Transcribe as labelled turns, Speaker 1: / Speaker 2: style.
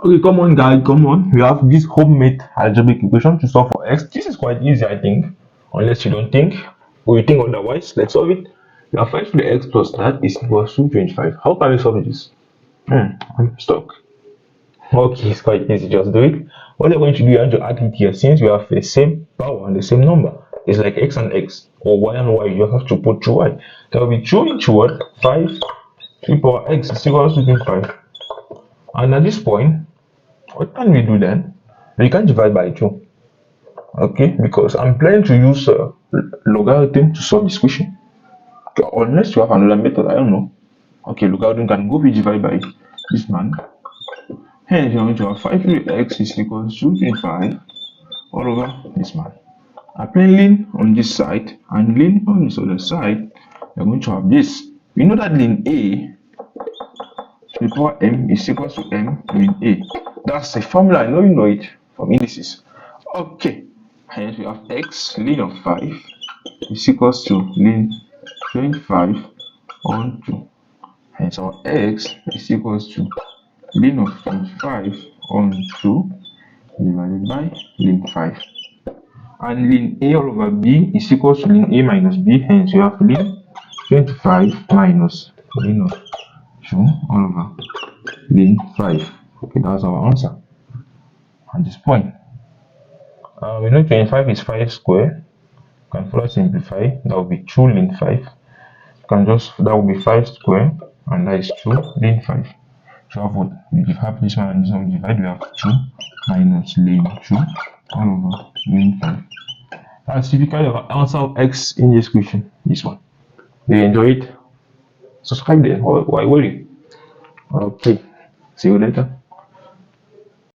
Speaker 1: Okay, come on, guys, come on. We have this homemade algebraic equation to solve for x. This is quite easy, I think. Unless you don't think, or you think otherwise, let's solve it. We have 5 to the x plus that is equals to 25. How can we solve this? I'm stuck. Okay, it's quite easy, just do it. What you're going to do, you're going to add it here. Since we have the same power and the same number, it's like x and x, or y and y, you just have to put 2y. There will be 2 into what? 5 to the power x is equals to 25. And at this point, what can we do then? We can divide by 2. Okay, because I'm planning to use logarithm to solve this question. Okay, unless you have another method, I don't know. Okay, logarithm can go be divided by this man. Hence, you're going to have 5 to the x is equals to 25 all over this man. Applying ln on this side and ln on this other side, you're going to have this. We know that ln a to the power m is equal to m ln a. That's a formula, I know you know it from indices. Okay, hence we have x ln of 5 is equals to ln 25 on 2. Hence our x is equals to ln of 25 on 2 divided by ln 5. And ln a all over b is equals to ln a minus b. Hence you have ln 25 minus ln of 2 all over ln 5. Okay, that's our answer at this point. We know 25 is 5 square. You can further simplify. That will be 2 ln 5. You can just, that will be 5 square, and that is 2 ln 5. So have what? We have this one and this one divide. We have 2 minus ln 2 all over ln 5. That's typically the answer of x in this question. This one. Do you enjoy it? Subscribe then. Why will you? Okay. See you later.